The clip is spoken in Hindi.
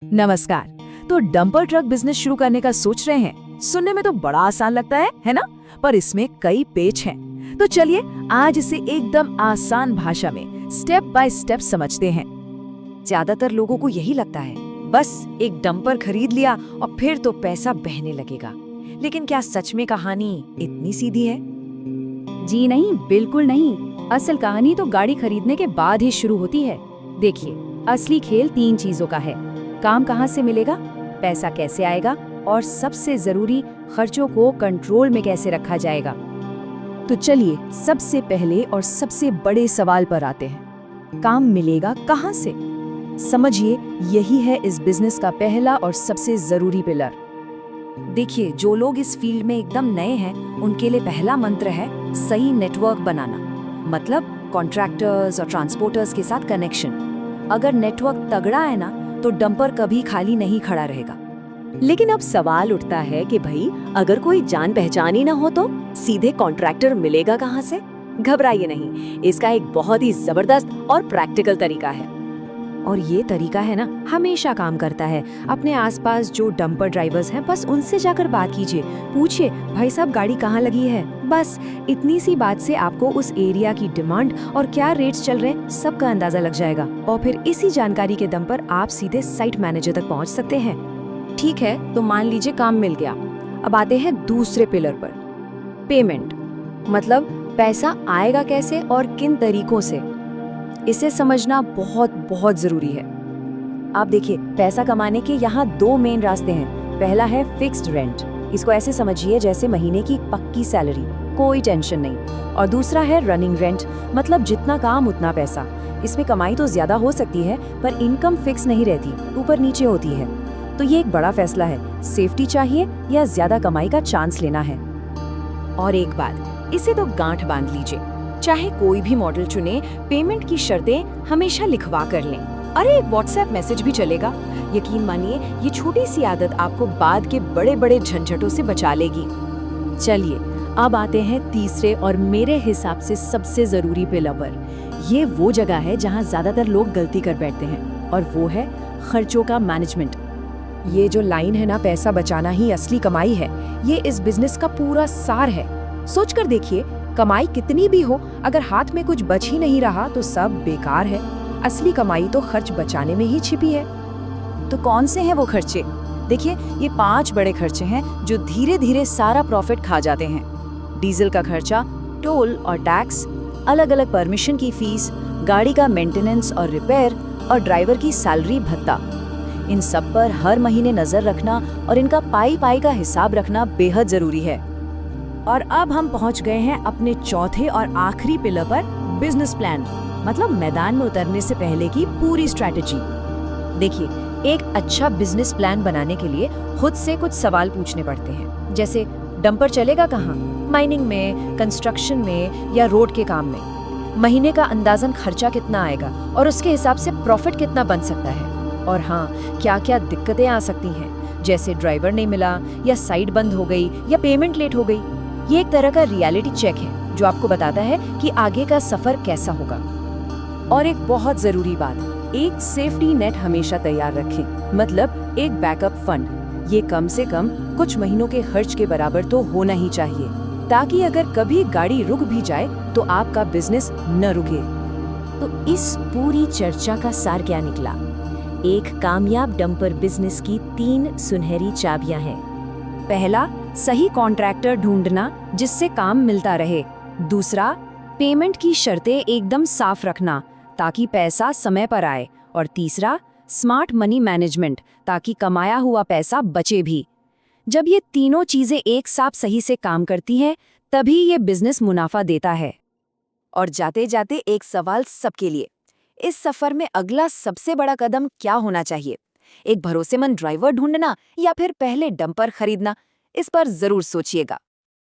नमस्कार। तो डंपर ट्रक बिजनेस शुरू करने का सोच रहे हैं? सुनने में तो बड़ा आसान लगता है ना? पर इसमें कई पेच हैं। तो चलिए आज इसे एकदम आसान भाषा में स्टेप बाय स्टेप समझते हैं। ज्यादातर लोगों को यही लगता है, बस एक डंपर खरीद लिया और फिर तो पैसा बहने लगेगा। लेकिन क्या सच में कहानी इतनी सीधी है? जी नहीं, बिल्कुल नहीं। असल कहानी तो गाड़ी खरीदने के बाद ही शुरू होती है। देखिए, असली खेल 3 चीजों का है। काम कहाँ से मिलेगा, पैसा कैसे आएगा और सबसे जरूरी खर्चों को कंट्रोल में कैसे रखा जाएगा। तो चलिए सबसे पहले और सबसे बड़े सवाल पर आते हैं। काम मिलेगा कहाँ से? समझिए, यही है इस बिजनेस का पहला और सबसे जरूरी पिलर। देखिए, जो लोग इस फील्ड में एकदम नए हैं, उनके लिए पहला मंत्र है सही नेटवर्क बनाना। मतलब कॉन्ट्रैक्टर्स और ट्रांसपोर्टर्स के साथ कनेक्शन। अगर नेटवर्क तगड़ा है ना, तो डंपर कभी खाली नहीं खड़ा रहेगा। लेकिन अब सवाल उठता है कि भाई, अगर कोई जान पहचान ही ना हो तो सीधे कॉन्ट्रैक्टर मिलेगा कहाँ से? घबराइए नहीं, इसका एक बहुत ही जबरदस्त और प्रैक्टिकल तरीका है। और ये तरीका है ना, हमेशा काम करता है। अपने आसपास जो डंपर ड्राइवर्स हैं, बस उनसे जाकर बात कीजिए। पूछिए, भाई साहब गाड़ी कहाँ लगी है? बस इतनी सी बात से आपको उस एरिया की डिमांड और क्या रेट्स चल रहे हैं सबका अंदाजा लग जाएगा। और फिर इसी जानकारी के दम पर आप सीधे साइट मैनेजर तक पहुँच सकते हैं। ठीक है, तो मान लीजिए काम मिल गया। अब आते हैं दूसरे पिलर पर, पेमेंट। मतलब पैसा आएगा कैसे और किन तरीकों से, इसे समझना बहुत बहुत जरूरी है। आप देखिए, पैसा कमाने के यहाँ 2 मेन रास्ते हैं। पहला है फिक्स्ड रेंट। इसको ऐसे समझिए जैसे महीने की पक्की सैलरी, कोई टेंशन नहीं। और दूसरा है रनिंग रेंट, मतलब जितना काम उतना पैसा। इसमें कमाई तो ज्यादा हो सकती है, पर इनकम फिक्स नहीं रहती, ऊपर नीचे होती है। तो ये एक बड़ा फैसला है, सेफ्टी चाहिए या ज्यादा कमाई का चांस लेना है। और एक बात, इसे तो गांठ बांध लीजिए, चाहे कोई भी मॉडल चुने, पेमेंट की शर्तें हमेशा लिखवा कर लें। अरे एक व्हाट्सएप मैसेज भी चलेगा। यकीन मानिए, ये छोटी सी आदत आपको बाद के बड़े बड़े झंझटों से बचा लेगी। चलिए अब आते हैं तीसरे और मेरे हिसाब से सबसे जरूरी पिलर पर। ये वो जगह है जहाँ ज्यादातर लोग गलती कर बैठते हैं, और वो है खर्चों का मैनेजमेंट। ये जो लाइन है ना, पैसा बचाना ही असली कमाई है, ये इस बिजनेस का पूरा सार है। सोचकर देखिए, कमाई कितनी भी हो, अगर हाथ में कुछ बच ही नहीं रहा तो सब बेकार है। असली कमाई तो खर्च बचाने में ही छिपी है। तो कौन से हैं वो खर्चे? देखिए, ये 5 बड़े खर्चे हैं जो धीरे धीरे सारा प्रॉफिट खा जाते हैं। डीजल का खर्चा, टोल और टैक्स, अलग अलग परमिशन की फीस, गाड़ी का मेंटेनेंस और रिपेयर, और ड्राइवर की सैलरी भत्ता। इन सब पर हर महीने नजर रखना और इनका पाई पाई का हिसाब रखना बेहद जरूरी है। और अब हम पहुंच गए हैं अपने चौथे और आखिरी पिलर पर, बिजनेस प्लान। मतलब मैदान में उतरने से पहले की पूरी स्ट्रैटेजी। देखिए, एक अच्छा बिजनेस प्लान बनाने के लिए खुद से कुछ सवाल पूछने पड़ते हैं, जैसे डंपर चलेगा कहाँ, माइनिंग में, कंस्ट्रक्शन में या रोड के काम में। महीने का अंदाजन खर्चा कितना आएगा और उसके हिसाब से प्रॉफिट कितना बन सकता है। और हाँ, क्या क्या दिक्कतें आ सकती हैं, जैसे ड्राइवर नहीं मिला या साइट बंद हो गई या पेमेंट लेट हो गई। ये एक तरह का रियलिटी चेक है जो आपको बताता है कि आगे का सफर कैसा होगा। और एक बहुत जरूरी बात, एक सेफ्टी नेट हमेशा तैयार रखें। मतलब एक बैकअप फंड। ये कम से कम कुछ महीनों के खर्च के बराबर तो होना ही चाहिए, ताकि अगर कभी गाड़ी रुक भी जाए तो आपका बिजनेस न रुके। तो इस पूरी चर्चा का सार क्या निकला? एक कामयाब डंपर बिजनेस की 3 सुनहरी चाबियां हैं। पहला, सही कॉन्ट्रैक्टर ढूंढना जिससे काम मिलता रहे। दूसरा, पेमेंट की शर्तें एकदम साफ रखना ताकि पैसा समय पर आए। और तीसरा, स्मार्ट मनी मैनेजमेंट, ताकि कमाया हुआ पैसा बचे भी। जब ये तीनों चीजें एक साथ सही से काम करती हैं, तभी ये बिजनेस मुनाफा देता है। और जाते जाते एक सवाल सबके लिए, इस सफर में अगला सबसे बड़ा कदम क्या होना चाहिए? एक भरोसेमंद ड्राइवर ढूंढना या फिर पहले डंपर खरीदना? इस पर जरूर सोचिएगा।